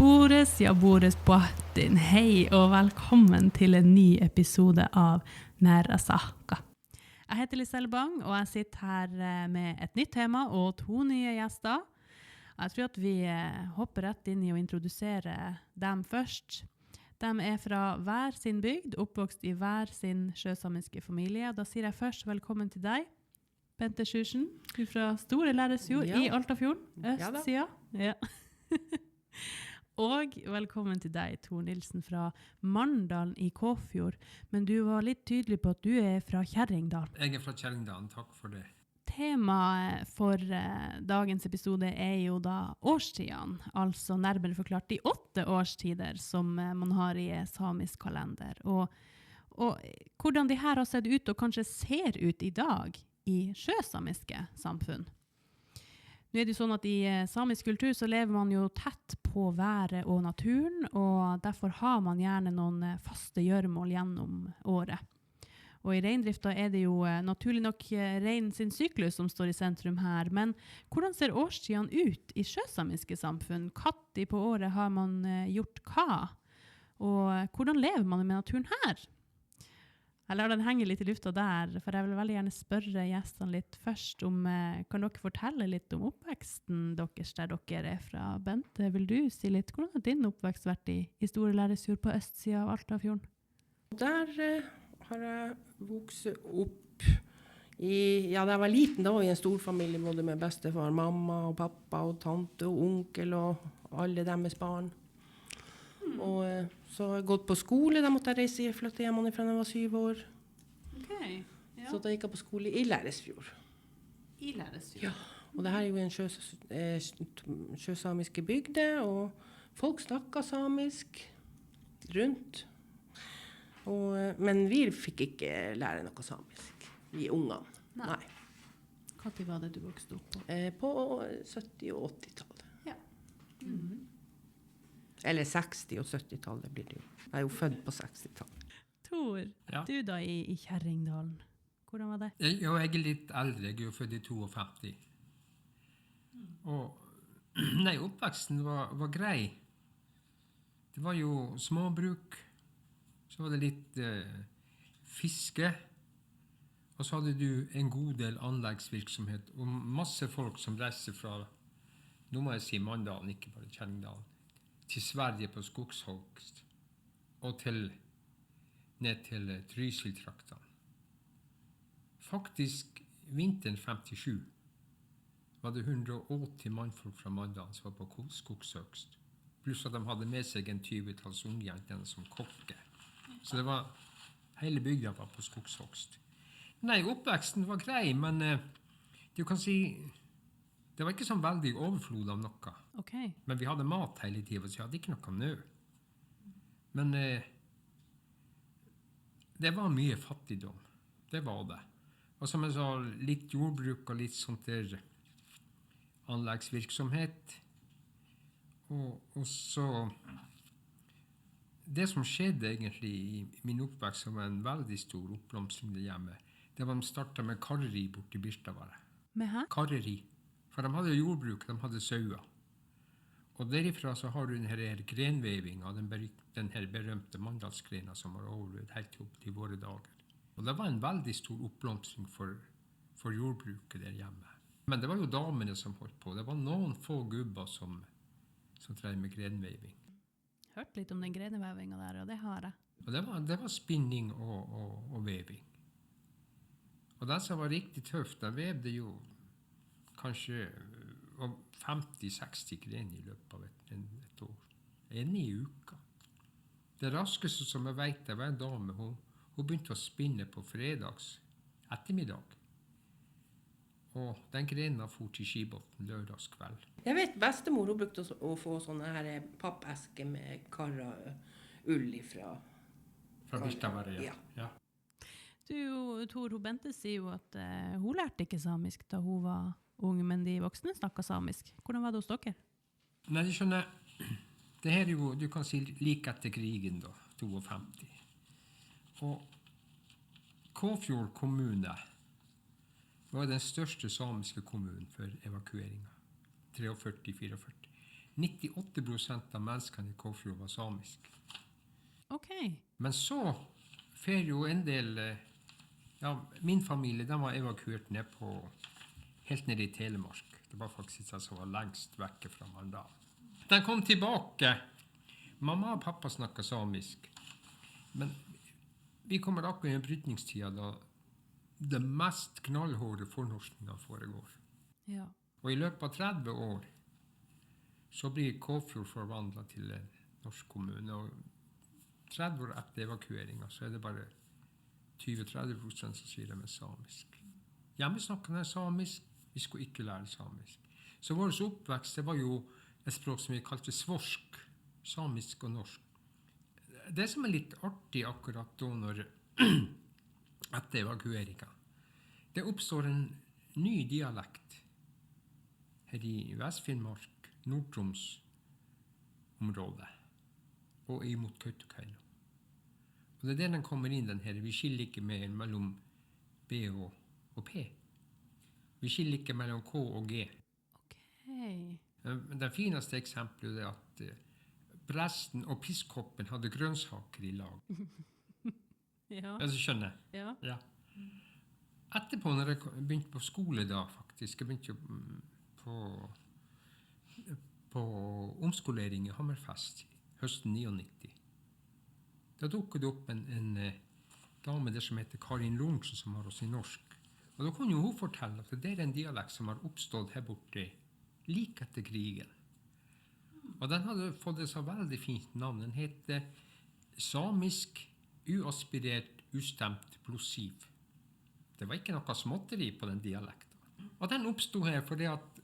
Bores, ja Bores Boatin. Hei og velkommen til en ny episode av Næra Saka. Jeg heter Liselle Bang, og jeg sitter her med et nytt tema og 2 nye gjester. Jeg tror at vi hopper rett inn i å introdusere dem først. De fra hver sin bygd, oppvokst i hver sin sjøsamiske familie. Da sier jeg først velkommen til deg, Bente Sjursen, du fra Store Læresjord i Altafjorden, østsida. Ja. Og velkommen til deg, Tor Nilsen fra Mandalen i Kåfjord. Men du var litt tydelig på at du fra Kjerringdal. Jeg fra Kjerringdalen, takk for det. Temaet for dagens episode jo da årstidene, altså nærmere forklart de 8 årstider som man har i samisk kalender. Og hvordan de her har sett ut og kanskje ser ut i dag i sjøsamiske samfunn. Nå det jo sånn at i samisk kultur så lever man jo tett på været og naturen, og derfor har man gjerne noen faste gjøremål gjennom året. Og i reindrifta det jo naturlig nok rein sin syklus som står i sentrum her, men hvordan ser årstidene ut i sjøsamiske samfunn? Når på året har man gjort hva? Og hvordan lever man med naturen her? Jeg lar den henge litt i lufta der, for jeg vil veldig gjerne spørre gjestene litt først om, kan dere fortelle litt om oppveksten deres der dere fra? Bente, vil du si litt? Hvordan har din oppvekst vært i Store Læresjord på østsida av Altafjorden? Der har jeg vokst opp da jeg var liten, da var jeg i en stor familie, både med bestefar, mamma og pappa og tante og onkel og alle deres barn. Og så har jeg gått på skole, da måtte jeg reise, flytte hjemmefra da jeg var 7 år. Okay, ja. Så da gikk jeg på skole i Læresfjord. I Læresfjord? Ja, og det her jo en sjøsamiske bygde, og folk snakket samisk rundt. Men vi fikk ikke lære noe samisk, vi ungene. Nei. Hva tid var det du vokste opp på? På 70- og 80-tallet. Ja. Mhm. Eller 60- og 70-tallet blir det jo. Jeg jo født på 60-tallet. Tor, du da i Kjerringdalen, hvordan var det? Jeg litt eldre, jeg jo født i 52. Og oppveksten var grei. Det var jo småbruk, så var det litt fiske, og så hadde du en god del anleggsvirksomhet, og masse folk som reiser fra, nå må jeg si Mandalen, ikke bare Kjerringdalen, til Sverige på skogshogst, og ned til Trysil-traktene. Faktisk, vinteren 57, var det 180 mannfolk fra Mandalen som var på skogshogst. Pluss at de hadde med seg en 20-talls ungjenter som kokke. Så det var, hele bygda var på skogshogst. Oppveksten var grei, men du kan si, det var ikke sånn veldig overflod av noe. Okay. Men vi hadde mat hele tiden, så vi hadde ikke noe nød. Men det var mye fattigdom. Det var det. Og som jeg sa, litt jordbruk og litt sånt der anleggsvirksomhet. Og så det som skjedde egentlig i min oppvekst, som var en veldig stor oppblomstring der hjemme, det var de startet med karreri borte i Birstavare. Med hæ? Karreri. For de hadde jordbruk, de hadde sauer. Og derifra så har du denne grenvevinga, den her berømte mandalsgrena som har overlevd helt opp til våre dager. Og det var en veldig stor oppblomstring for jordbruket der hjemme. Men det var jo damene som holdt på. Det var noen få gubber som drev med grenveving. Hørt litt om den grenevevinga der, og det har jeg. Og det var spinning og veving. Og det som var riktig tøft, de vevde jo kanskje 50-60 grener i løpet av et år. En i uka. Det raskeste som jeg vet, det var en dame, hun begynte å spinne på fredags ettermiddag. Og den grenen for til Skibotn lørdagskveld. Jeg vet, bestemor hun brukte å få sånne her pappesker med karra ull ifra. Fra Birstavare, ja. Du, Tor, Bente sier jo at hun lærte ikke samisk da hun var ung, men de voksne snakket samisk. Hvordan var det hos dere? Nei, du skjønner, det her jo, du kan si like etter krigen da, 52. Og Kåfjord kommune var den største samiske kommunen for evakueringen. 43-44. 98% av menneskene i Kåfjord var samisk. Ok. Men så fer jo en del min familie den var evakuert helt ned i Telemark. Det var faktisk det som var lengst vekke fra Mandal. Den kom tilbake. Mamma og pappa snakket samisk. Men vi kommer akkurat i en brytningstida da det mest knallhårde fornorskninga foregår. Ja. Og i løpet av 30 år så blir Kåfjord forvandlet til en norsk kommune. Og 30 år etter evakueringa så er det bare 20-30% som sier de er samisk. Hjemme snakker de samisk, vi skulle ikke lære samisk. Så vår oppvekst det var jo et språk som vi kalte svorsk, samisk og norsk. Det som er litt artig akkurat da når etter evakueringa, det oppstår en ny dialekt her i Vest-Finnmark, Nord-Troms området, og imot Kautokeino. Og det er der den kommer inn, den her. Vi skiller ikke mer mellom B og P. Vi skiller ikke mellom K og G. Ok. Det fineste eksempelet er at presten og biskopen hadde grønnsaker i lag. Ja. Altså, skjønner Ja. Ja. Etterpå, når jeg begynte på skole da, faktisk, jeg begynte jo på omskolering i Hammerfest høsten 99. Da dukket det opp en dame der som heter Karin Lorentzen, som har oss i norsk. Og da kunne jo hun fortelle at det er en dialekt som har oppstått her borte like etter krigen. Og den hadde fått et så veldig fint navn. Den heter samisk, uaspirert, ustemt plosiv. Det var ikke noe småtteri på den dialekten. Og den oppstod her fordi at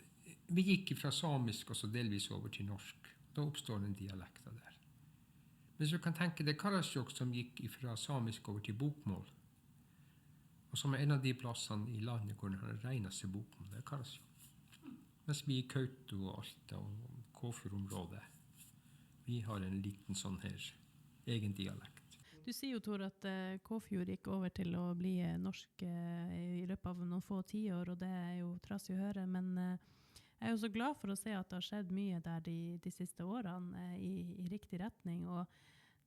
vi gikk fra samisk og så delvis over til norsk. Da oppstår en dialekt der. Hvis du kan tenke deg Karasjok som gikk fra samisk over til bokmål, og som er en av de plassene i landet hvor det har det reneste bokmål, det er Karasjok. Mens vi i Kauto og Alta og Kåfjord-området, vi har en liten sånn her egen dialekt. Du sier jo, Tor, at Kåfjord gikk over til å bli norsk i løpet av noen få tiår, og det er jo trasig å høre, men jeg er jo så glad for å se at det har skjedd mye der de siste årene i riktig retning, og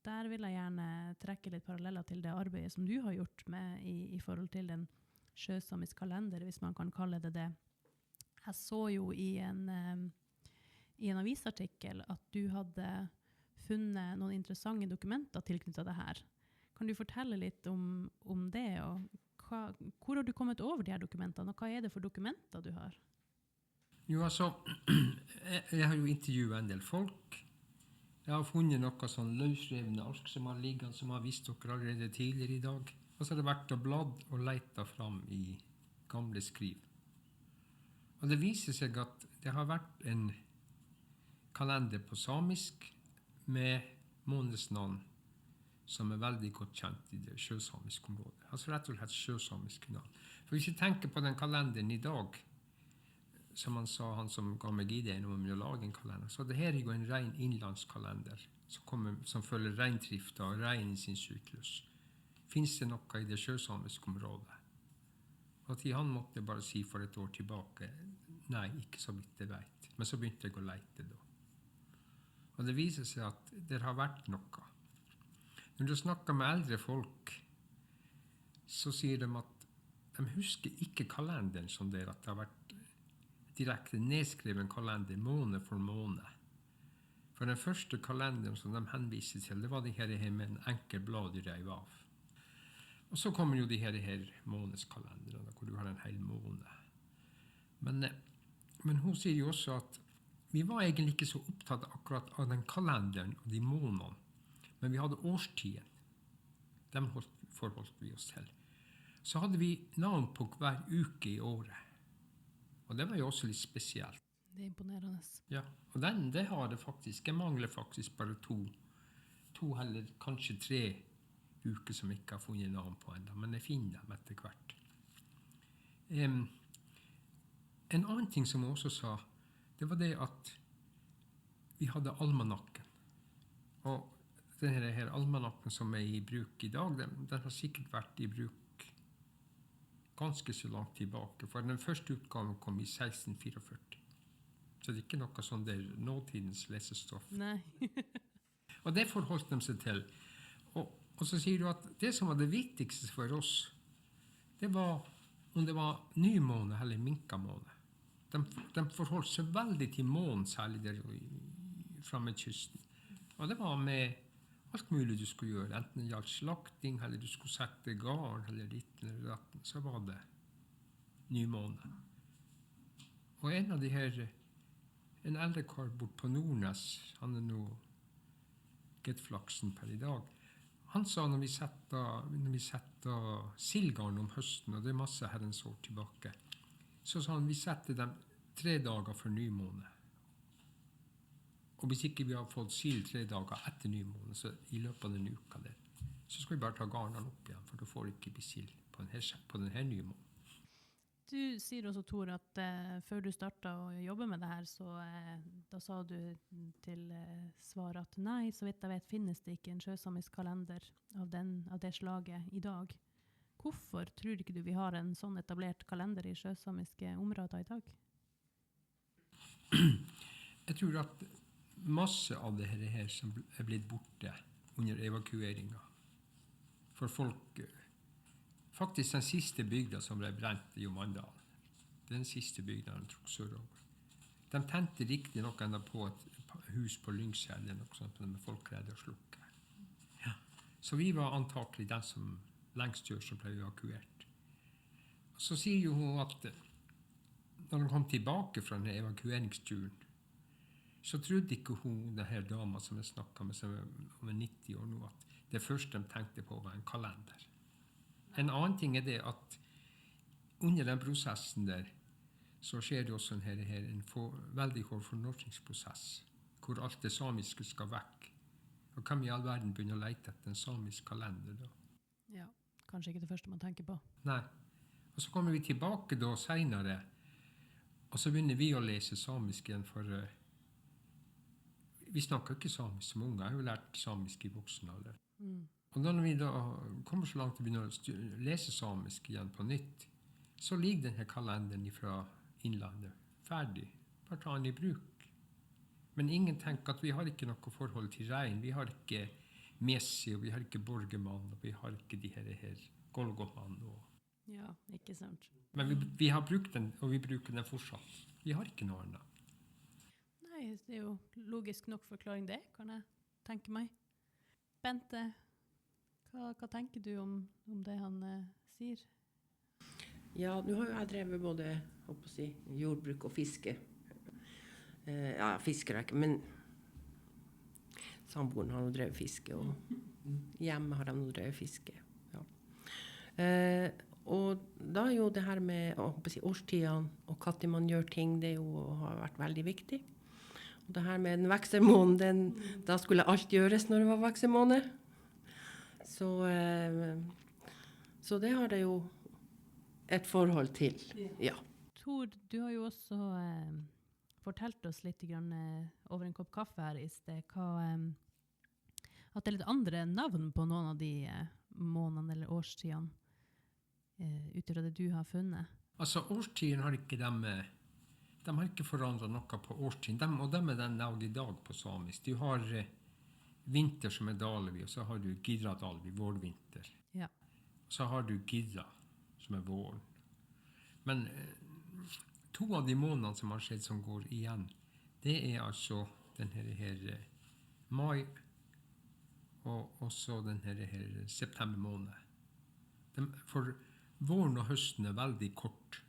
der vil jeg gjerne trekke litt paralleller til det arbeidet som du har gjort med i forhold til den sjøsamisk kalender, hvis man kan kalle det det. Jeg så jo i en avisartikkel at du hadde funnet noen interessante dokumenter tilknyttet det her. Kan du fortelle litt om det, og hvor har du kommet over de her dokumentene, og hva er det for dokumenter du har? Jo, altså, jeg har jo intervjuet en del folk. Jeg har funnet noe sånn løsrevne ark som har ligget, som har vist dere allerede tidligere i dag. Og så har det vært og bladd og leita fram i gamle skriv. Og det viser seg at det har vært en kalender på samisk med månedsnavn som er veldig godt kjent i det sjøsamiske området. Altså rett og slett sjøsamiske navn. For hvis vi tenker på den kalenderen i dag, som han sa, han som ga meg ideen om å lage en kalender, så det her er jo en ren innlandskalender som følger reindrifta og reinen sin syklus. Finnes det noe i det sjøsamiske området? Og at han måtte bare si for et år tilbake, nei, ikke så vidt jeg vet. Men så begynte jeg å lete da. Og det viser seg at det har vært noe. Når du snakker med eldre folk, så sier de at de husker ikke kalenderen som det at det har vært direkte nedskreven kalender måned for måned. For den første kalenderen som de henviser til, det var de her med en enkel blad i reiv av. Og så kommer jo de her månedskalenderne, hvor du har en hel måned. Men hun sier jo også at vi var egentlig ikke så opptatt akkurat av den kalenderen og de månedene, men vi hadde årstiden. Dem forholdt vi oss til. Så hadde vi navn på hver uke i året. Og det var jo også litt spesielt. Det er imponerende. Ja, og det har det faktisk. Jeg mangler faktisk bare to eller kanskje 3 uker som jeg ikke har funnet navn på enda, men jeg finner dem etter hvert. En annen ting som jeg også sa, det var det at vi hadde almanakken. Og denne her almanakken som er i bruk i dag, den har sikkert vært i bruk ganske så langt tilbake, for den første utgaven kom i 1644. Så det er ikke noe sånn der nåtidens lesestoff. Nei. Og det forholdt de seg til. Og så sier du at det som var det viktigste for oss, det var om det var nymåne eller minkamåne. De forholdt seg veldig til månen, særlig der framme kysten. Og det var med alt mulig du skulle gjøre, enten det gjaldt slakting, eller du skulle sette garn, eller ditt eller datten, så var det nymåne. Og en av de her, en eldre kar bort på Nordnes, han er nå gettflaksen per i dag, han sa når vi setter sildgarn om høsten, og det er masse herrens år tilbake, så sa han vi setter dem 3 dager for nymåne. Og hvis ikke vi har fått sild 3 dager etter nymåne, så i løpet av den uka der, så skal vi bare ta garnene opp igjen, for da får det ikke bli sild på denne nymånen. Du sier også, Tor, at før du startet å jobbe med det her, så da sa du til svar at nei, så vidt jeg vet, finnes det ikke en sjøsamisk kalender av det slaget i dag. Hvorfor tror ikke du vi har en sånn etablert kalender i sjøsamiske områder i dag? Jeg tror at masse av det her som er blitt borte under evakueringen. For folk, faktisk den siste bygda som ble brent i Mandal, den siste bygda de tok sørover. De tente riktig nok enda på et hus på Lyngsel, eller noe sånt, med folk greide å slukke. Ja. Så vi var antakelig den som lengst gjør som ble evakuert. Så sier jo hun at når de kom tilbake fra denne evakueringsturen, så trodde ikke hun, denne dama som jeg snakket med, som er 90 år nå, at det første de tenkte på var en kalender. En annen ting er det at under den prosessen der, så skjer det også en veldig hård fornorskingsprosess, hvor alt det samiske skal vekk. Og kan vi i all verden begynne å lete etter en samisk kalender da? Ja, kanskje ikke det første man tenker på. Nei. Og så kommer vi tilbake da senere, og så begynner vi å lese samisk igjen, for vi snakker ikke samisk som unge. Jeg har jo lært samisk i voksen alder. Og når vi da kommer så langt til å begynne å lese samisk igjen på nytt, så ligger denne kalenderen fra innlandet ferdig. Bare ta den i bruk. Men ingen tenker at vi har ikke noe forhold til rein. Vi har ikke Messi, og vi har ikke Borgemann, og vi har ikke de her Golgomann. Ja, ikke sant. Men vi har brukt den, og vi bruker den fortsatt. Vi har ikke noe annet. Nei, det er jo logisk nok forklaring det, kan jeg tenke meg. Bente, hva tenker du om det han sier? Ja, nå har jo jeg drevet både jordbruk og fiske. Ja, fisker jeg ikke, men samboeren har nå drevet fiske, og hjemme har de nå drevet fiske. Ja. Og da er jo det her med årstidene og når man gjør ting, det har vært veldig viktig. Og det her med den vekselmånen, da skulle alt gjøres når det var vekselmåne. Så det har det jo et forhold til, ja. Tor, du har jo også fortalt oss litt grann, over en kopp kaffe her i sted, at det er litt andre navn på noen av de månedene eller årstidene, ut fra det du har funnet. Altså, årstiden har ikke de har ikke forandret noe på årstiden, og de er den dag i dag på samisk. Du har vinter som er Dalevi, og så har du Girra Dalevi, vårvinter. Ja. Så har du Girra, som er våren. Men 2 av de månedene som har skjedd som går igjen, det er altså denne her mai, og også denne her september måned. For våren og høsten er veldig kort.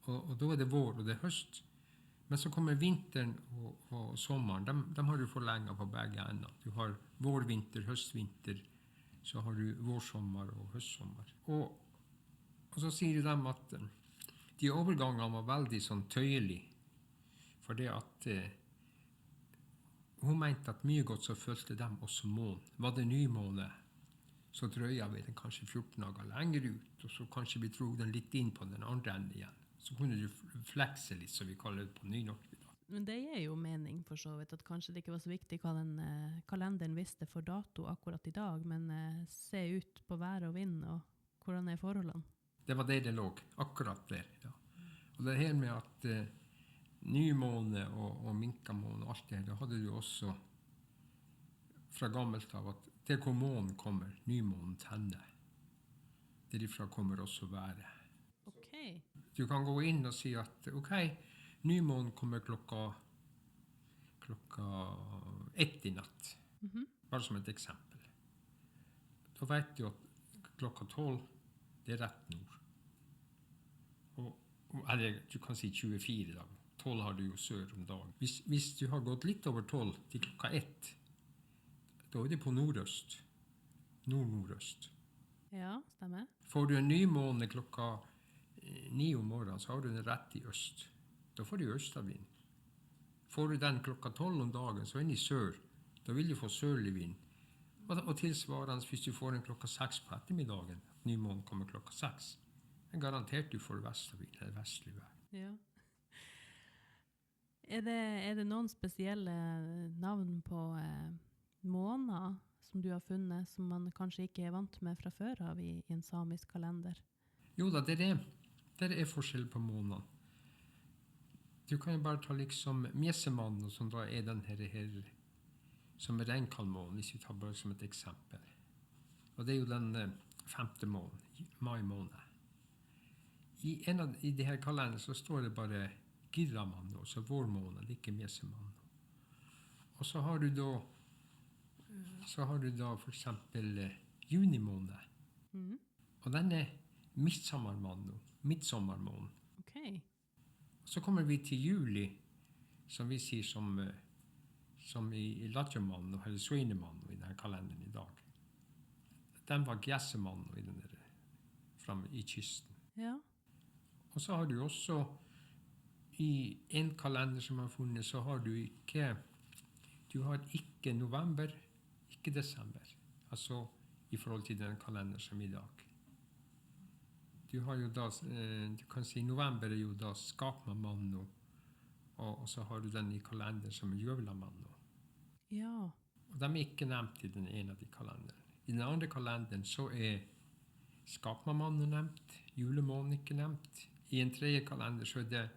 Og da er det vår, og det er høst. Men så kommer vinteren og sommeren. De har du forlenget på begge ender. Du har vårvinter, høstvinter, så har du vårsommer og høstsommer. Og så sier de at de overgangene var veldig sånn tøyelig, for det at hun mente at mye godt så følte de også månen. Var det nymåne, så drøya vi den kanskje 14 dager lenger ut, og så kanskje vi dro den litt inn på den andre enden igjen. Så kunne du flekse litt, som vi kaller det på nynorsk. Men det er jo mening for så vidt, at kanskje det ikke var så viktig hva den kalenderen visste for dato akkurat i dag, men se ut på vær og vind, og hvordan er forholdene? Det var det lå, akkurat der. Ja. Og det her med at nymåne og minkamåne og alt det her, da hadde du også fra gammelt av at det hvor månen kommer, nymånen tenner. Derifra kommer også været. Ok. Du kan gå inn og si at ok, nymånen kommer klokka 1 i natt. Bare som et eksempel. Da vet du at klokka 12, det er rett nord. Eller du kan si 24 da. 12 har du jo sør om dagen. Hvis du har gått litt over 12 til klokka 1, da er det på nordøst. Nord-nordøst. Ja, stemmer. Får du en nymåne klokka 9 om morgenen, så har du den rett i øst. Da får du østavind. Får du den klokka 12 om dagen, så er den i sør. Da vil du få sørlig vind. Og tilsvarende hvis du får den klokka 6 på ettermiddagen, nymånen kommer klokka 6, er garantert du får vestavind eller vestlig vær. Ja. Er det noen spesielle navn på måner som du har funnet, som man kanskje ikke er vant med fra før av i en samisk kalender? Jo da, det er forskjell på månene. Du kan jo bare ta liksom Mjesemannen, som da er den her som er reinkallmånen, hvis vi tar bare som et eksempel. Og det er jo den 5. måneden, mai måned. I de her kalenderne så står det bare Girramann, altså vårmåned, det er ikke Mjesemannen. Og så har du da for eksempel junimåned. Og den er midtsommermåned. Ok. Så kommer vi til juli, som vi sier som i Latjamannen eller Sveinemannen i denne kalenderen i dag. Den var Gjesemannen i den der fremme i kysten. Ja. Og så har du også i en kalender som har funnet, så har du har ikke november, ikke desember. Altså i forhold til den kalender som i dag. Du har jo da, du kan si november er jo da Skapmamanno, og så har du den i kalender som er Jøvlamanno. Ja. Og de er ikke nevnt i den ene av de kalenderne. I den andre kalenderen så er Skapmamanno nevnt, julemånen ikke nevnt. I en tredje kalender så er det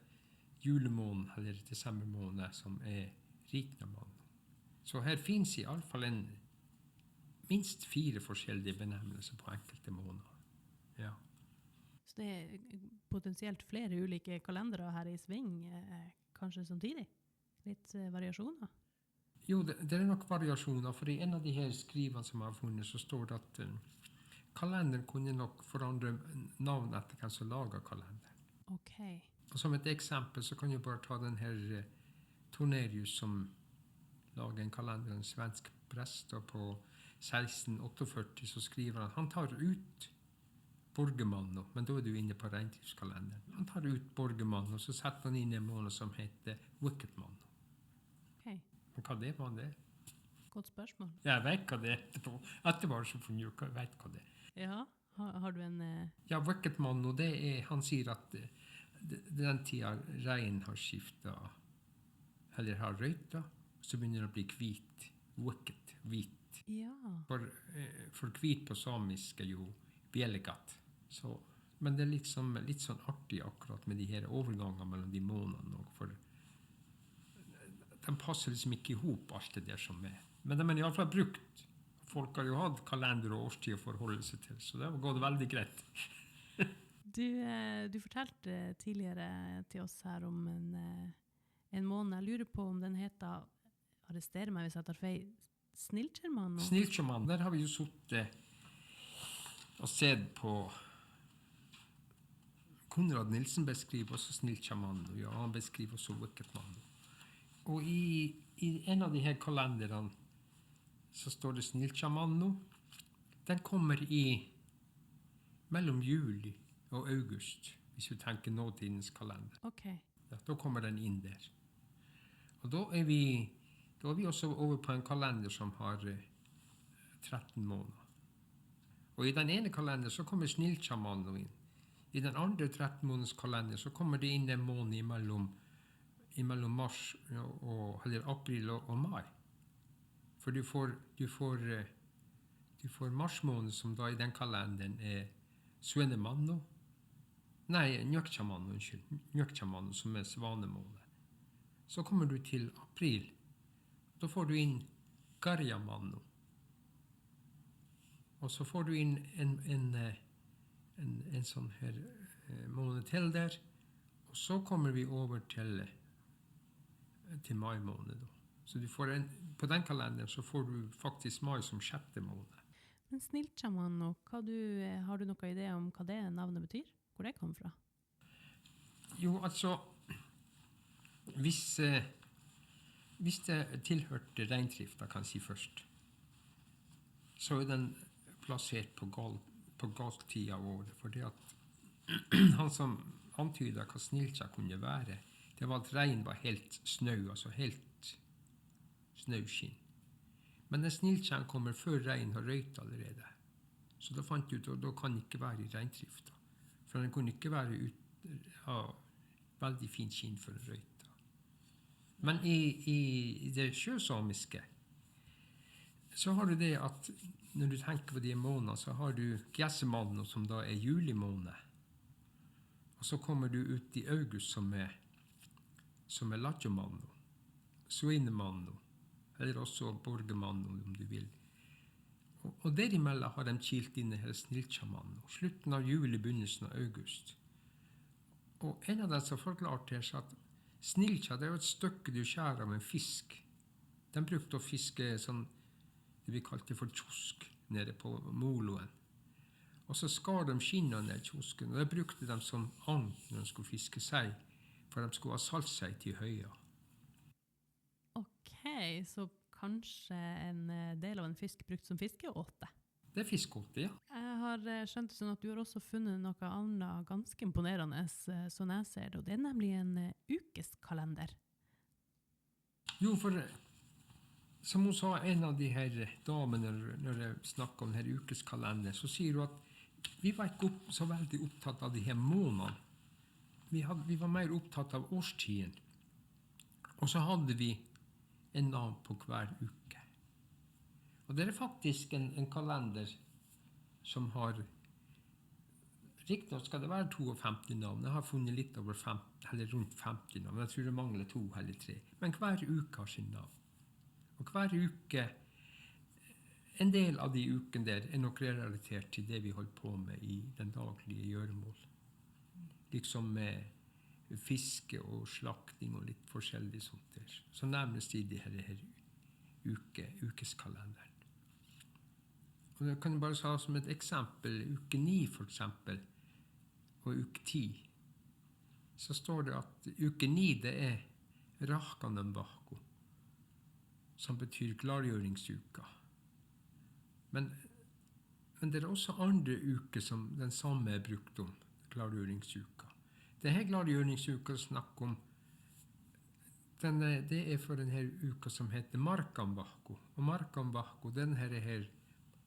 julemånen, eller desembermåned, som er Riknamanno. Så her finnes i alle fall minst 4 forskjellige benevnelser på enkelte måneder. Ja. Så det er potensielt flere ulike kalendere her i sving, kanskje samtidig? Litt variasjoner? Jo, det er nok variasjoner, for i en av de her skrivene som jeg har funnet, så står det at kalenderen kunne nok forandre navn etter hvem som lager kalenderen. Ok. Og som et eksempel så kan jeg bare ta den her Tornerius som lager en kalender, en svensk prest, og på 1648 så skriver han tar ut Borgemanno, men da er du inne på regntidskalenderen. Han tar ut Borgemanno, og så setter han inn en måned som heter Wicketmanno. Ok. Og hva det var det? Godt spørsmål. Jeg vet hva det er etterpå. Etterpå så funnet ut, jeg vet hva det er. Ja, har du en... Ja, Wicketmanno, det er, han sier at den tida regn har skiftet, eller har røyta, så begynner det å bli hvit. Wicket, hvit. Ja. For hvit på samisk er jo bjelegat. Men det er litt sånn artig akkurat med de her overgangene mellom de månedene, for de passer liksom ikke ihop alt det der som er. Men de er i alle fall brukt. Folk har jo hatt kalender og årstid å forholde seg til, så det har gått veldig greit. Du fortalte tidligere til oss her om en måned. Jeg lurer på om den heter, arrester meg hvis jeg tar feil, Sniltjermann? Sniltjermann, der har vi jo suttet og sett på Konrad Nilsen beskriver også Sniltjermann, og ja, han beskriver også Wicketmann. Og i en av de her kalenderne så står det Sniltjermanno. Den kommer mellom juli og august, hvis du tenker nåtidens kalender. Ok. Ja, da kommer den inn der. Og da er vi også over på en kalender som har 13 måneder. Og i den ene kalender så kommer Sniltjermanno inn. I den andre 13 måneders kalender så kommer det inn en måned imellom mars eller april og mai. For du får marsmåned som da i den kalenderen er Svenemanno. Nei, Njøktjamanno, unnskyld. Njøktjamanno som er svanemåned. Så kommer du til april. Da får du inn Garjamanno. Og så får du inn en sånn her måned til der. Og så kommer vi over til mai måned. Da. Så du får på den kalenderen så får du faktisk mai som 6. måned. Men Snilltjamanno, har du noen idé om hva det navnet betyr? Hvor det kom fra? Jo, altså, hvis det tilhørte reindrifta, kan jeg si først, så er den plassert på galt tid av året. For det at han som antydet hva Snilltja kunne være, det var at rein var helt snø, altså helt snøskinn. Men den Snilltjaen kommer før rein har røyt allerede. Så da fant jeg ut at da kan det ikke være i reindrifta. For den kunne ikke ha veldig fint skinn for røyta. Men i det sjøsamiske så har du det at når du tenker på de månedene, så har du Gjessemanno, som da er julimåned. Og så kommer du ut i august, som er Latjomanno, Suinemanno, eller også Borgemanno, om du vil. Og derimellom har de kilt inn her Snilltjamanno, slutten av juli, begynnelsen av august. Og en av dem som forklarte her, at Snilltja, det er jo et stykke du skjærer av en fisk. De brukte å fiske sånn, det vi kalte for kiosk, nede på moloen. Og så skar de skinnene ned kiosken, og det brukte de som agn når de skulle fiske sei, for de skulle ha saltsei til høya. Ok, så kanskje en del av en fisk brukt som fiskeåte? Det er fiskåte, ja. Jeg har skjønt det sånn at du har også funnet noe annet ganske imponerende, sånn jeg ser det, og det er nemlig en ukeskalender. Jo, for som hun sa, en av de her damene, når jeg snakket om denne ukeskalender, så sier hun at vi var ikke så veldig opptatt av de her månedene. Vi var mer opptatt av årstiden. Og så hadde vi en navn på hver uke. Og det er faktisk en kalender som har, riktignok skal det være 52 navn. Jeg har funnet litt over rundt 50 navn. Jeg tror det mangler 2 eller 3. Men hver uke har sin navn. Og hver uke, en del av de ukene der, er nok relatert til det vi holder på med i den daglige gjøremål. Liksom med fiske og slakting og litt forskjellig sånt der. Så nærmest i det her ukeskalenderen. Og det kan jeg bare ta som et eksempel, uke 9 for eksempel, og uke 10. Så står det at uke 9 det er Rahkanembahko, som betyr klargjøringsuka. Men det er også andre uker som den samme er brukt om, klargjøringsuka. Denne klargjøringsuka snakker om, det er for denne uka som heter Markanbahko. Og Markanbahko, den her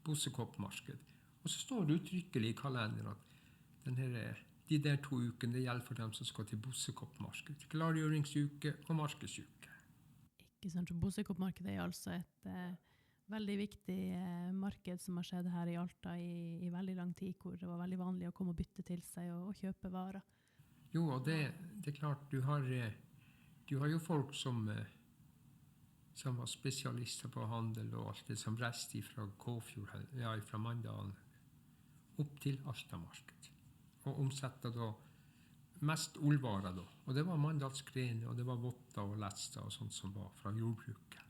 Bossekoppmarked. Og så står det uttrykkelig i kalenderen at de der 2 ukene, det gjelder for dem som skal til Bossekoppmarked. Klargjøringsuke og markedsuke. Ikke sant, så Bossekoppmarkedet er altså et veldig viktig marked som har skjedd her i Alta i veldig lang tid, hvor det var veldig vanlig å komme og bytte til seg og kjøpe varer. Jo, og det er klart, du har jo folk som var spesialister på handel og alt det som reiste fra Kåfjord, fra Mandalen, opp til Altamarked. Og omsette da mest ullvarer da. Og det var mandalsgrene, og det var votter og letster og sånt som var fra jordbruket.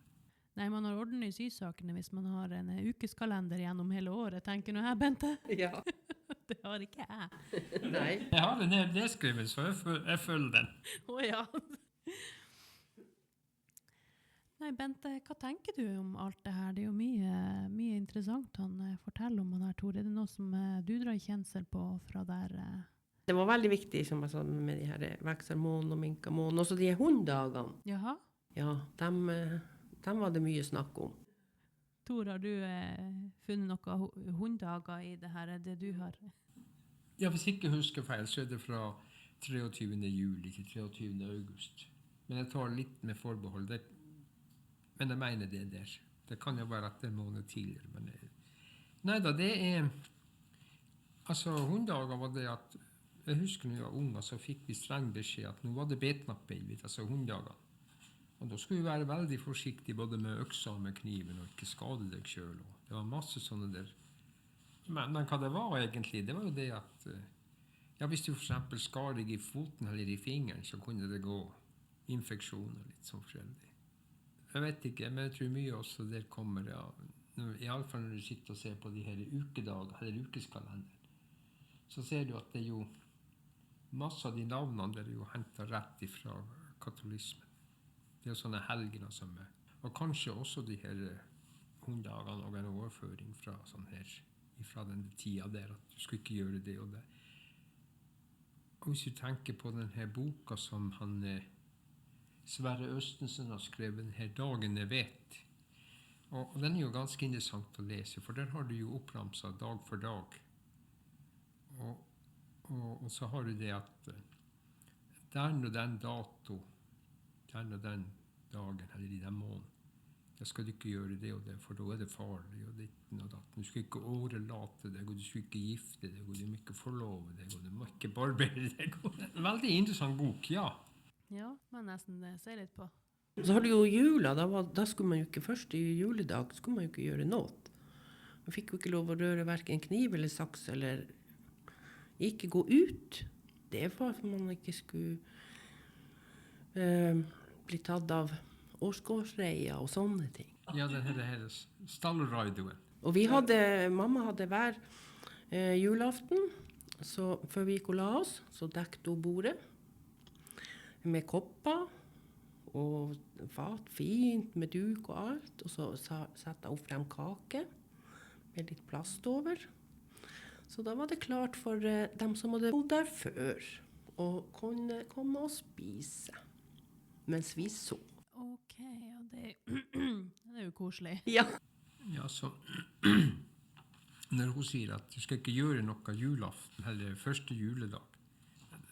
Nei, man har orden i sysakene hvis man har en ukeskalender gjennom hele året, tenker du her, Bente? Ja. Det har ikke jeg. Nei. Jeg har den her nedskrevet, så jeg følger den. Åja. Nei, Bente, hva tenker du om alt det her? Det er jo mye interessant han forteller om han her, Tor. Er det noe som du drar kjensel på fra der? Det var veldig viktig, som jeg sa, med de her vekselmånen og minkamånen. Også de hunddagene. Jaha. Ja, dem var det mye snakk om. Tor, har du funnet noen hunddager i det her, det du har? Ja, hvis jeg ikke husker feil, så er det fra 23. juli til 23. august. Men jeg tar litt med forbehold. Men jeg mener det der. Det kan jo være at det er en måned tidligere. Men neida, det er... Altså, hunddager var det at... Jeg husker når jeg var unge, så fikk vi streng beskjed at nå var det betnappbaby, altså hunddager. Og da skulle du være veldig forsiktig både med øksa og med kniven, og ikke skade deg selv. Og det var masse sånne der. Men hva det var egentlig, det var jo det at ja, hvis du for eksempel skar deg i foten eller i fingeren, så kunne det gå infeksjoner litt sånn forskjellig. Jeg vet ikke, men jeg tror mye også der kommer, ja, i alle fall når du sitter og ser på de her ukedager, eller ukeskalender, så ser du at det er jo masse av de navnene der er jo hentet rett ifra katolismen. Det er sånne helgener som er, og kanskje også de her hunddagene og en overføring fra sånn her, ifra den tida der, at du skulle ikke gjøre det og det. Og hvis du tenker på denne boka som han Sverre Østensen har skrevet, denne Dagen jeg vet, og den er jo ganske interessant å lese, for der har du jo oppramset dag for dag. Og så har du det at den og den dato, den og den dagen, eller i den måneden, da skal du ikke gjøre det og det, for da er det farlig, og ditten og datten. Du skal ikke årelate deg, og du skal ikke gifte deg, og du må ikke forlove deg, og du må ikke barbere deg. En veldig interessant bok, ja. Ja, men nesten se litt på. Så har du jo jula, da skulle man jo ikke først i juledag, skulle man jo ikke gjøre noe. Man fikk jo ikke lov å røre hverken kniv eller saks, eller ikke gå ut. Det var for man ikke skulle bli tatt av årsgårdsreier og sånne ting. Ja, det her stallraidoen. Og mamma hadde hver julaften, så før vi gikk og la oss, så dekte hun bordet med kopper og fat, fint med duk og alt, og så satte hun frem kake med litt plast over. Så da var det klart for dem som hadde bodd der før, og kunne komme og spise, mens vi så. Ok, ja, det er jo koselig. Ja. Ja, så når hun sier at du skal ikke gjøre noe julaften, eller første juledag,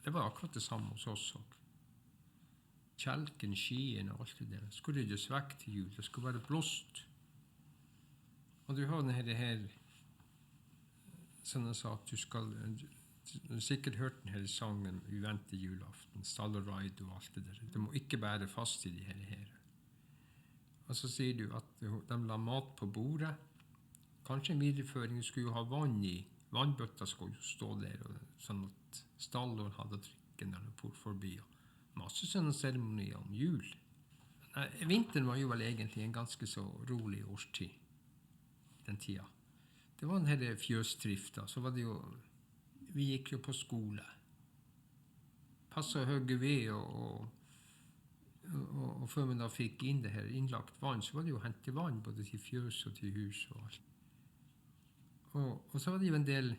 det var akkurat det samme hos oss også. Kjelken, skien og alt det der, skulle ryddes vekk til jul, det skulle være blåst. Og du har denne her, sånn jeg sa, at du har sikkert hørt denne sangen Uvente julaften, Stall og Raid og alt det der. Du må ikke bære fast i de her. Og så sier du at de la mat på bordet. Kanskje en videreføring, du skulle jo ha vann i. Vannbøtta skulle jo stå der, og sånn at stallen hadde trykken når de for forbi. Masse sånne seremonier om jul. Vinteren var jo vel egentlig en ganske så rolig årstid den tida. Det var denne fjøsdrifta, så var det jo, vi gikk jo på skole. Passet å hugge ved, og før man da fikk inn det her innlagt vann, så var det jo hentet vann både til fjøs og til hus og alt. Og så var det jo en del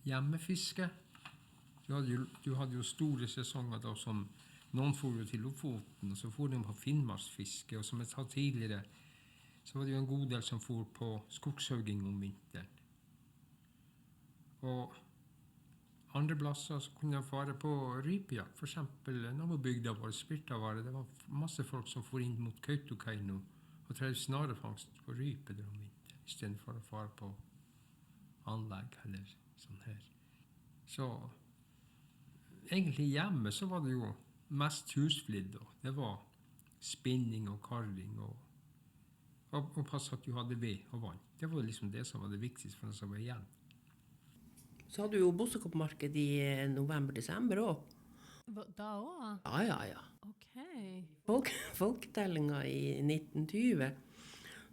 hjemmefiske. Du hadde jo store sesonger da som noen for jo til Lofoten, og så for de på Finnmarksfiske, og som jeg sa tidligere, så var det jo en god del som for på skogshugging om vinteren. Og andre plasser så kunne de fare på rypejakt, for eksempel nabobygda vår, Spirtavare. Det var masse folk som for inn mot Kautokeino og drev snarefangst på rype der om vinteren, i stedet for å fare på anlegg eller sånn her. Så egentlig hjemme så var det jo mest husflidd, og det var spinning og karring og passe at du hadde ved og vann. Det var liksom det som var det viktigste for den som var igjen. Så hadde du jo Bossekoppmarked i november-desember også. Da også? Ja. Ok. Folketellinga i 1920,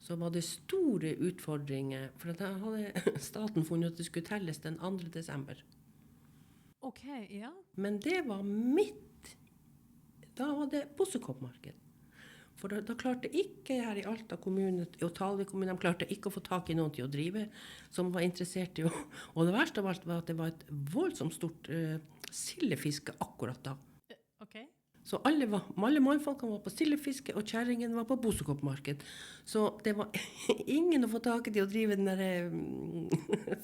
så var det store utfordringer, for da hadde staten funnet at det skulle telles den 2. desember. Ok, ja. Men det var da var det Bossekoppmarked. For da klarte ikke her i Alta kommune, og Talvik kommune, de klarte ikke å få tak i noen til å drive, som var interessert i å, og det verste av alt var at det var et voldsomt stort sildefiske akkurat da. Ok. Så alle mannfolkene var på sildefiske, og kjerringen var på Bossekoppmarked. Så det var ingen å få tak i til å drive den der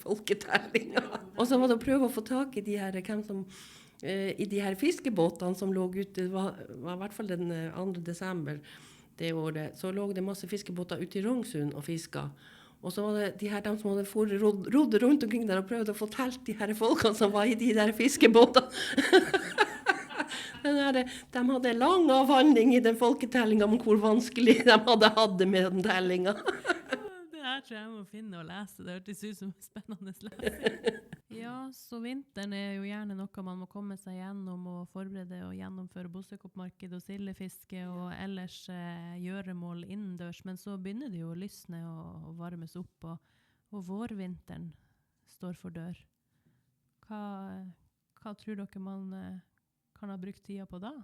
folketellinga. Og så var det å prøve å få tak i de her, i de her fiskebåtene som lå ute, det var i hvert fall den 2. desember det året, så lå det masse fiskebåter ute i Rongsund og fiska. Og så var det de som hadde rodd rundt omkring der og prøvd å få telt de her folkene som var i de der fiskebåtene. De hadde en lang avhandling I den folketellingen om hvor vanskelig de hadde hatt det med den tellingen. Det her tror jeg må finne og lese. Det hørtes ut som spennende lesing. Ja, så vinteren jo gjerne noe man må komme seg gjennom og forberede og gjennomføre bossekoppmarked og sildefiske og ellers gjøremål innendørs. Men så begynner det jo å lysne og varmes opp, og vårvinteren står for dør. Hva tror dere man kan ha brukt tida på da?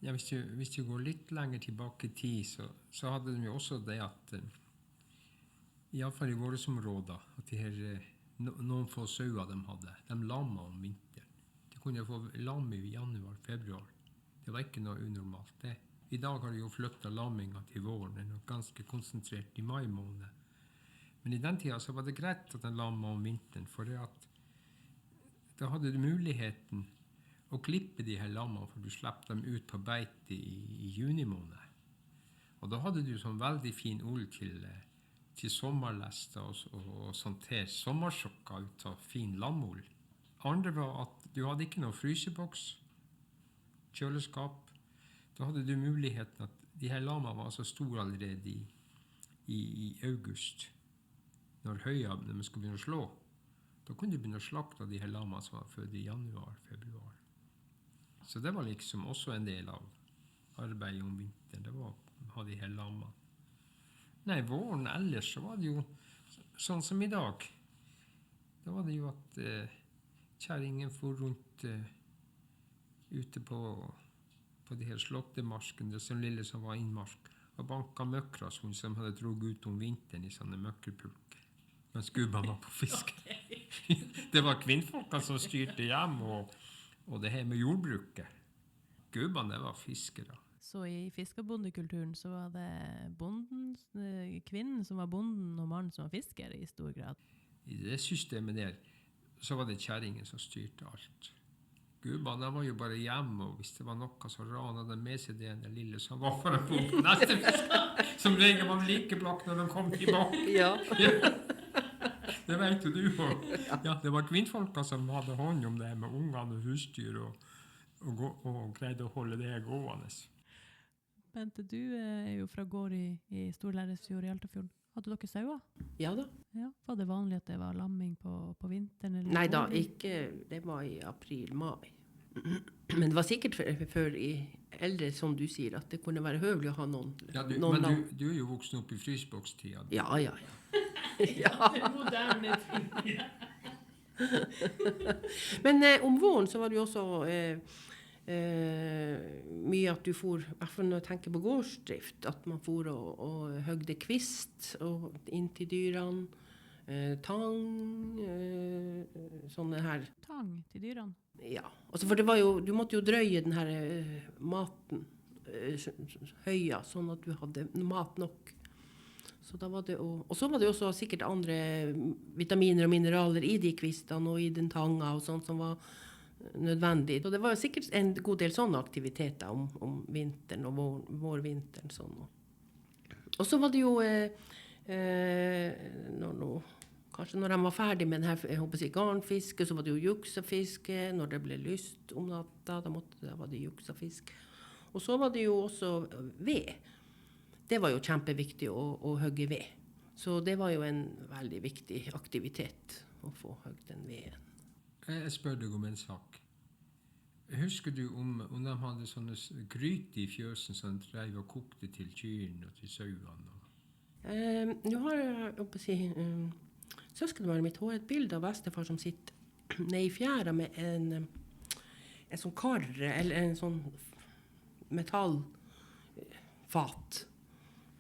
Ja, hvis du går litt lenger tilbake I tid, så hadde de jo også det at I alle fall I våre områder, at de her, noen få sauer de hadde, de lammet om vinteren. De kunne få lam I januar, februar. Det var ikke noe unormalt det. I dag har de jo flyttet lamminga til våren, den var ganske konsentrert I mai måned. Men I den tida så var det greit at den lammet om vinteren, for det at da hadde du muligheten å klippe de her lammene, for du slapp dem ut på beite I juni måned. Og da hadde du sånn veldig fin ull til sommerlester og sånt her, sommersokker ut av fin lammull. Andre var at du hadde ikke noe fryseboks, kjøleskap. Da hadde du muligheten at de her lammene var så store allerede I august, når høya de skulle begynne å slå. Da kunne du begynne å slakte de her lammene som var født I januar, februar. Så det var liksom også en del av arbeidet om vinteren. Det var å ha de her lammene. Nei, våren ellers så var det jo sånn som I dag. Da var det jo at kjæringen for rundt ute på de her slåttemarskene, det som lille som var innmarsk, og banket møkrasund som hadde droget ut om vinteren I sånne møkkerpulker. Mens gubbene var på fiske. Det var kvinnfolka som styrte hjem, og det her med jordbruket. Gubbene, det var fiskere. Så I fiskebondekulturen så var det bonden, kvinnen som var bonden og mannen som var fisker I stor grad. I det systemet der, så var det kjæringen som styrte alt. Gubbene var jo bare hjemme, og hvis det var noe så ranet de med seg det lille som var for å få på neste fisk. Som regel var like blakk når de kom tilbake. Ja. Det vet jo du også. Ja, det var kvinnfolka som hadde hånd om det med ungene og husdyr, og greide å holde det gående. Bente, du jo fra gård I Storlæresfjord I Altafjorden. Hadde dere sauer? Ja da. Ja. Var det vanlig at det var lamming på vinteren? Eller Nei da, våren? ikke. Det var I april, mai. Men det var sikkert før I eldre, som du sier, at det kunne være høvelig å ha noen Ja, noen men lam. du jo voksen opp I frysbokstida. Ja. Ja. Moderne ting. Men om våren så var det jo også mye at du for, I hvert fall når jeg tenker på gårdsdrift, at man for og høgde kvist og inn til dyrene, tang, sånne her. Tang til dyrene? Ja, altså for det var jo, du måtte jo drøye den her maten, høya, sånn at du hadde mat nok. Så da var det og så var det også sikkert andre vitaminer og mineraler I de kvistene og I den tanga og sånt som var nødvendig. Så det var sikkert en god del sånne aktiviteter om vinteren og vårvinteren. Sånn. Og så var det jo, kanskje når de var ferdig med den her, jeg håper å si, garnfiske, så var det jo juksafiske. Når det ble lyst om natta, da var det juksafisk. Og så var det jo også ved. Det var jo kjempeviktig å hugge ved. Så det var jo en veldig viktig aktivitet å få hugget den veden. Jeg spør deg om en sak. Husker du om de hadde sånne gryte I fjøsen som de drev og kokte til kyrene og til sauene? Nå har jeg å si, søskenbarnet mitt har et bilde av bestefar som sitter nede I fjæra med en sånn karre, eller en sånn metallfat.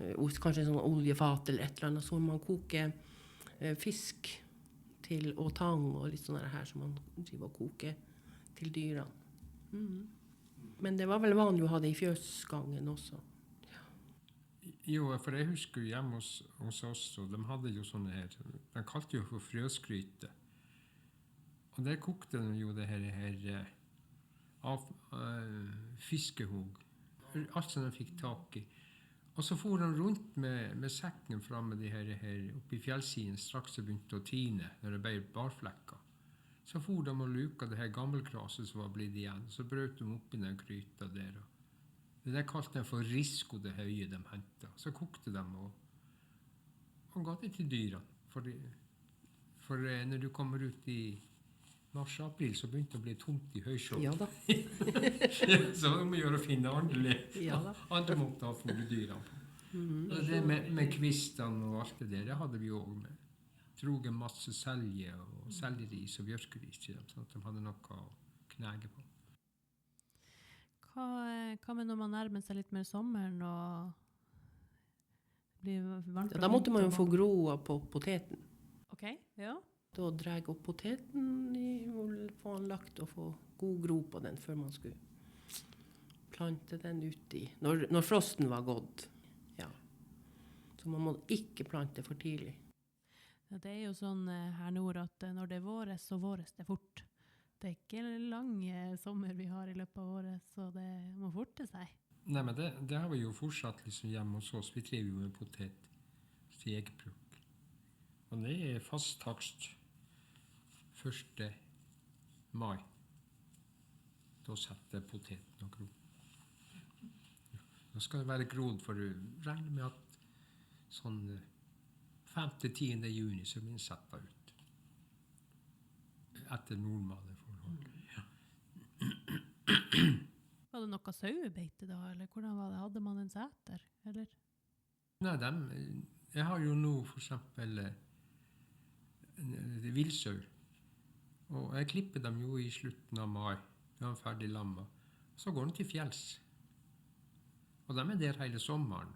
Kanskje en sånn oljefat eller et eller annet, så man koker fisk til og tang og litt sånne her som man driver og koker til dyrene. Men det var vel vanlig å ha det I fjøsgangen også. Ja. Jo, for jeg husker hjemme hos oss, og de hadde jo sånne her, de kalte jo for frøskryte. Og der kokte de jo det her av fiskehog, alt som de fikk tak I. Og så for han rundt med sekken frem med de her oppe I fjellsiden, straks det begynte å tine, når det ble barflekker. Så for de og luka det her gammelkraset som var blitt igjen. Så brøt de opp i den gryta der. Det der kalte de for risko, det høye de hentet. Så kokte de og ga det til dyra. For når du kommer ut i mars-april, så begynte det å bli tomt i høysjåk. Ja da. Så det må gjøre å finne andre måter å fôre dyra på. Og det med kvistene og alt det der, det hadde vi jo også med. Droge masse selje og seljeris og bjørkeris til dem, sånn at de hadde noe å knæge på. Hva med når man nærmer seg litt mer sommeren og blir varmt? Da måtte man jo få groa på poteten. Ok, ja. Da drar opp poteten, få den lagt og få god gro på den før man skulle plante den ut i, når frosten var gått. Ja. Så man må ikke plante for tidlig. Ja, det er jo sånn her nord at når det er våres, så våres det fort. Det er ikke lang sommer vi har i løpet av året, så det må forte seg. Nei, men det har vi jo fortsatt liksom hjemme hos oss. Vi driver jo med potet til eget bruk. Og det er fast takst 1. mai. Da setter poteten og gro. Da skal det være grodd, for du regner med at sånn 5.–10. juni så blir den satt ut. Etter normale forhold. Ja. Var det noe sauebeite da, eller hvordan var det? Hadde man en seter, eller? Nei, jeg har jo nå for eksempel villsau. Og jeg klipper dem jo i slutten av mai. Da er de ferdig lamma. Så går de til fjells. Og de er der hele sommeren.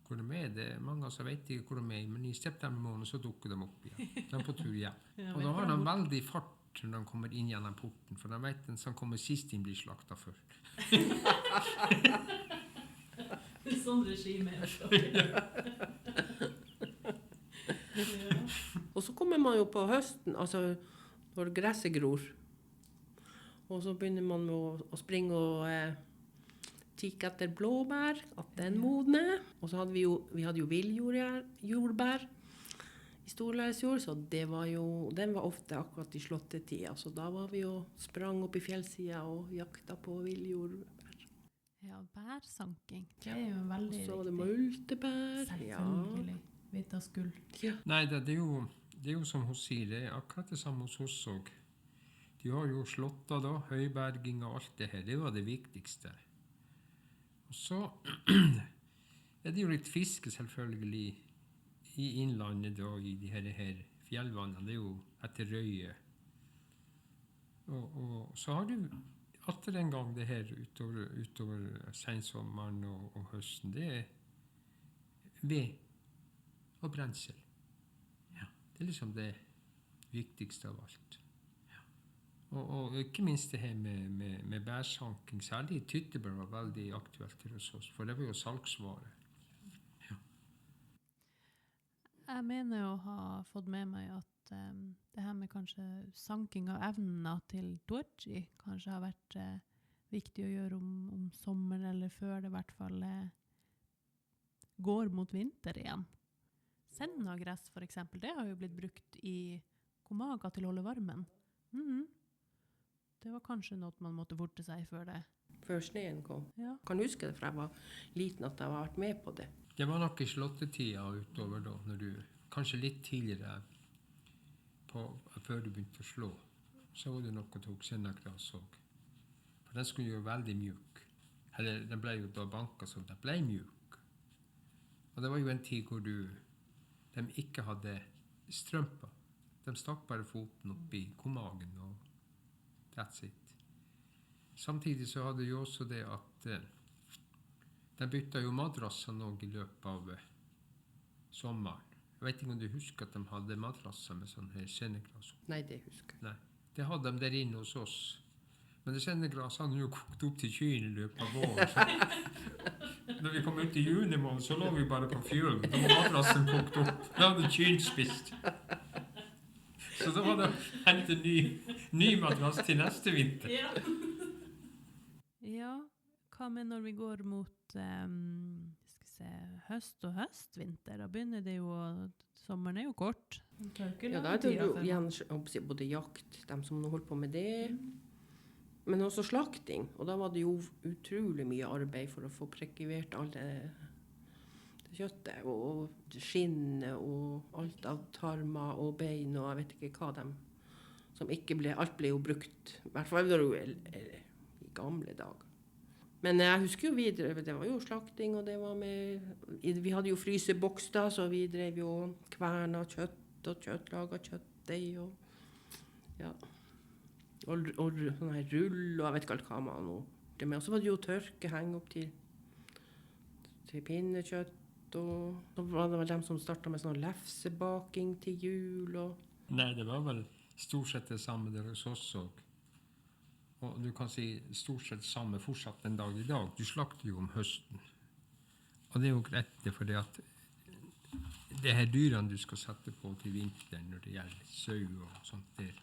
Hvor de er det, mange av oss vet ikke hvor de er, men i september måned så dukker de opp igjen. De er på tur igjen. Og da har de veldig fart når de kommer inn gjennom porten, for de vet den som kommer sist inn blir slakta før. Sånn regime. Og så kommer man jo på høsten, altså når gresset gror. Og så begynner man med å springe og kikke etter blåbær, at den modne. Og så hadde vi hadde jo villjordbær i Storleisjord, så den var ofte akkurat i slåttetida. Så da var vi og sprang opp i fjellsida og jakta på villjordbær. Ja, bærsanking. Det er jo veldig viktig. Og så var det multebær. Selvfølgelig. Hvita skull. Ja. Nei, det er jo som hun sier, det er akkurat det samme hos oss også. De har jo slåtta da, høyberging og alt det her, det var det viktigste. Og så er det jo litt fiske selvfølgelig i innlandet og i de her fjellvannene, det er jo etter røye. Og så har du atter en gang det her utover sensommeren og høsten, det er ved og brensel. Ja, det er liksom det viktigste av alt. Og ikke minst det her med bærsanking, særlig tyttebær var veldig aktuelt til hos oss, for det var jo salgsvare. Ja. Jeg mener å ha fått med meg at det her med kanskje sanking av evnene til dodgy kanskje har vært viktig å gjøre om sommeren, eller før det i hvert fall går mot vinter igjen. Sennagress for eksempel, det har jo blitt brukt i komaga til å holde varmen. Det var kanskje noe man måtte forte seg før det. Før sneen kom. Ja. Jeg kan huske det fra jeg var liten at jeg har vært med på det. Det var nok i slåttetida utover da, når du kanskje litt tidligere før du begynte å slå, så var det nok å tok sennagras òg. For den skulle jo være veldig mjuk. Eller den ble jo da banka så den ble mjuk. Og det var jo en tid hvor de ikke hadde strømper. De stakk bare foten opp i komagen og that's it. Samtidig så hadde jo også det at de bytta jo madrasser nå i løpet av sommeren. Jeg vet ikke om du husker at de hadde madrasser med sånn her sennegras. Nei, det husker jeg. Nei, det hadde de der inne hos oss. Men det sennegras hadde jo kokt opp til kyen i løpet av våren. Når vi kom ut i juni måned, så lå vi bare på fjølen. Da var madrassen kokt opp. Da hadde kyen spist. Så da var det å hente ny madrass til neste vinter. Ja, hva med når vi går mot høst og høstvinter? Da begynner det jo, sommeren er jo kort. Ja, da er det jo igjen både jakt, de som holdt på med det, men også slakting. Og da var det jo utrolig mye arbeid for å få prekivert all det kjøttet, og skinnet, og alt av tarmer og bein, og jeg vet ikke hva de, som ikke ble, alt ble jo brukt, i hvert fall i gamle dager. Men jeg husker jo videre, det var jo slakting, og det var vi hadde jo fryseboks da, så vi drev jo kverna kjøtt, og kjøttlaget kjøttdeig, og ja, og sånn her rull, og jeg vet ikke alt hva man nå. Og så var det jo tørke, henge opp til pinnekjøtt, og så var det vel dem som startet med sånn lefsebaking til jul, og... Nei, det var vel stort sett det samme der hos oss også. Og du kan si stort sett samme fortsatt en dag i dag. Du slakter jo om høsten. Og det er jo greit, for det at det her dyrene du skal sette på til vinteren når det gjelder sau og sånt der,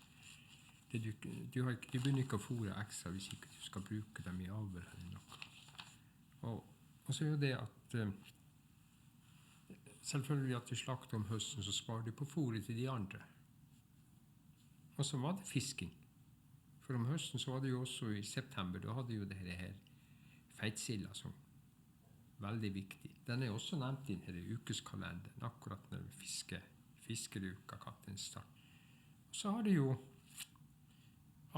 du begynner ikke å fôre ekstra hvis ikke du skal bruke dem i avl eller noe. Og så er jo det at selvfølgelig at du slakter om høsten, så sparer du på fôret til de andre. Og så var det fisking. For om høsten så var det jo også i september, da hadde jo det her feitsilda som veldig viktig. Den er også nevnt i denne ukeskalenderen, akkurat når fiskeruka, kattens start. Og så har det jo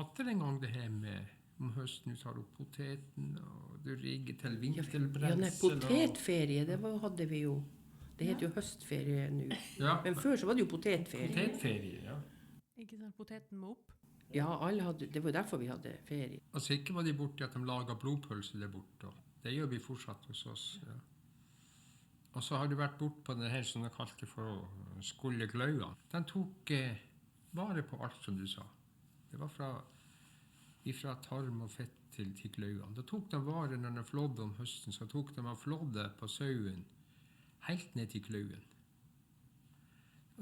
atter en gang det her med om høsten du tar opp poteten, og du rigger til vinterbrensel. Ja, potetferie, det hadde vi jo. Det heter jo høstferie nå. Ja. Men før så var det jo potetferie. Potetferie, ja. Ikke sant, poteten må opp? Ja, det var derfor vi hadde ferie. Altså ikke var de borte at de laget blodpølse der borte. Det gjør vi fortsatt hos oss. Ja. Og så har du vært bort på den her som de kalte for å skulle gløya. Den tok vare på alt som du sa. Det var fra tarm og fett til gløya. Da tok de vare når de flådde om høsten, så tok de og flådde på sauen helt ned til gløyen.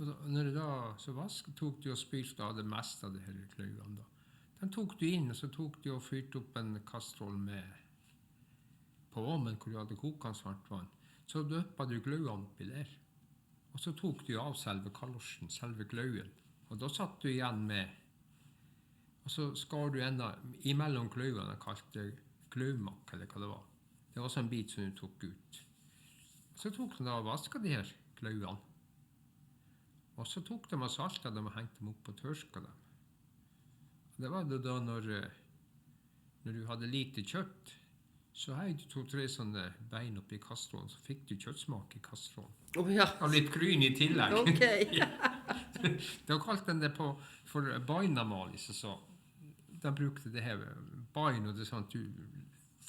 Og når det da så tok du og spylte av det meste av det her gløyene da. Den tok du inn, og så tok du og fyrte opp en kastrol på ovnen hvor du hadde kokende varmt vann. Så døpte du gløyene oppi der. Og så tok du av selve kalosjen, selve gløyen. Og da satt du igjen med, og så skar du enda imellom gløyene, og kalte det gløymakk, eller hva det var. Det var også en bit som du tok ut. Så tok du da og vasket de her gløyene. Og så tok de og saltet dem og hengte dem opp og tørsket dem. Det var det da når du hadde lite kjøtt, så hadde du 2-3 sånne bein oppi kastrolen, så fikk du kjøttsmak i kastrolen. Ja. Og litt gryn i tillegg. Ok. Da kalte de det for bainamalis, så de brukte det her bain, og det er sånn at du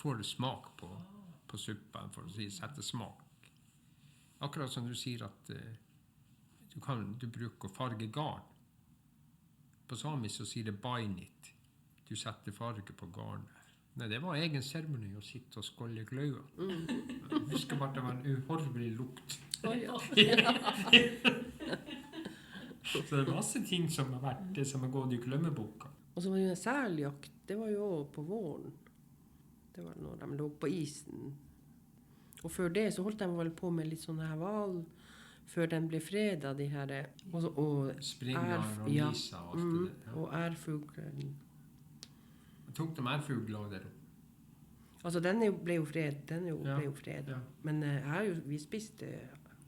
får smak på suppen, for å sette smak. Akkurat som du sier at du bruker å farge garn. På samisk så sier det bainit. Du setter farge på garnet. Nei, det var egen seremoni å sitte og skålle gløya. Jeg husker bare det var en uhorvelig lukt. Så det er masse ting som har vært det som har gått i glemmeboka. Og så var det jo en seljakt. Det var jo på våren. Det var når de lå på isen. Og før det så holdt de vel på med litt sånne her val, før den ble fredet, de her, og Springer og Lisa og alt det der. Ja. Og ærfuglen. Jeg tok de ærfugler der. Altså, ble jo fredet. Ja. Men vi spiste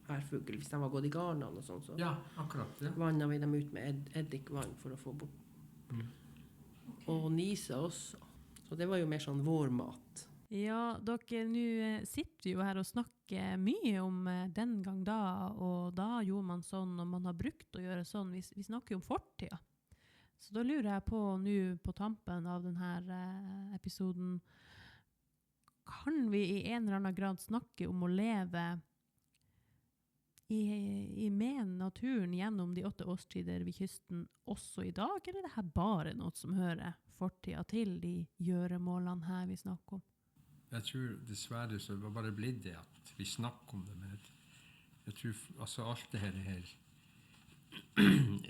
ærfugl hvis de var gått i garnene og sånn. Så Ja, akkurat. Ja. vannet vi dem ut med eddikvann for å få bort. Og nisa også. Så det var jo mer sånn vårmat. Ja, dere nå sitter jo her og snakker mye om den gang da, og da gjorde man sånn, og man har brukt å gjøre sånn. Vi snakker jo om fortida. Så da lurer jeg på nå på tampen av denne episoden, kan vi i en eller annen grad snakke om å leve med naturen gjennom de 8 årstider ved kysten også i dag, eller er det her bare noe som hører fortida til de gjøremålene her vi snakker om? Jeg tror dessverre så var bare blitt det at vi snakker om det, men jeg tror altså alt det her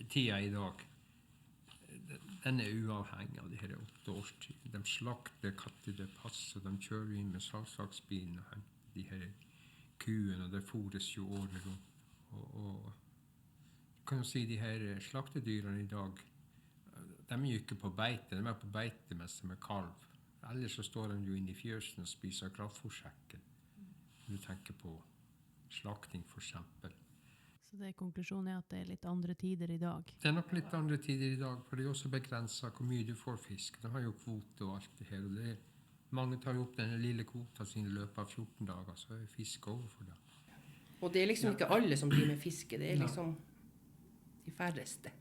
tida i dag, den er uavhengig av de her 8 årstidene. De slakter katter, det passer, de kjører inn med salgslagsbilen og henter de her kuene, og det fôres jo året rundt. Og kan jo si de her slaktedyrene I dag, de jo ikke på beite, de på beite mens de kalv. Ellers så står de jo inne I fjøsen og spiser kraftfôrsekken. Du tenker på slakting for eksempel. Så konklusjonen at det litt andre tider I dag? Det nok litt andre tider I dag, for det også begrenset hvor mye du får fisk. De har jo kvote og alt det her, og mange tar jo opp denne lille kvota sin I løpet av 14 dager, så fisk over for dem. Og det liksom ikke alle som driver med fiske, det liksom de færreste.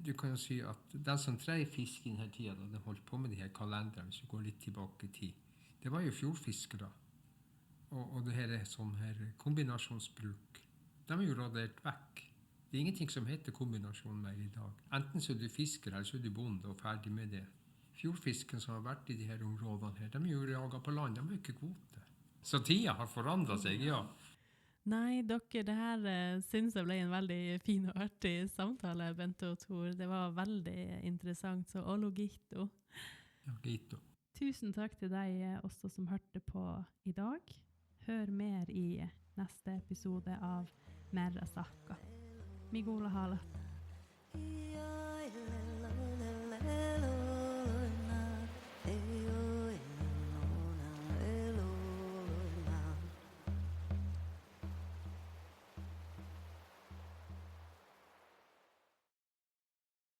Du kan jo si at den som drev fisk I denne tiden, da de holdt på med de her kalenderne, hvis du går litt tilbake I tid, det var jo fjordfiskere. Og det her sånn her kombinasjonsbruk. De jo radert vekk. Det ingenting som heter kombinasjon mer I dag. Enten så du fisker, eller så du bonde og ferdig med det. Fjordfisken som har vært I de her områdene her, de jo jaget på land, de har ikke kvote. Så tida har forandret seg, ja. Nei, dere, det her synes jeg ble en veldig fin og artig samtale, Bente og Tor. Det var veldig interessant, så Ologito. Ja, Gito. Tusen takk til deg også som hørte på I dag. Hør mer I neste episode av Merra Sakka. Migula Hala.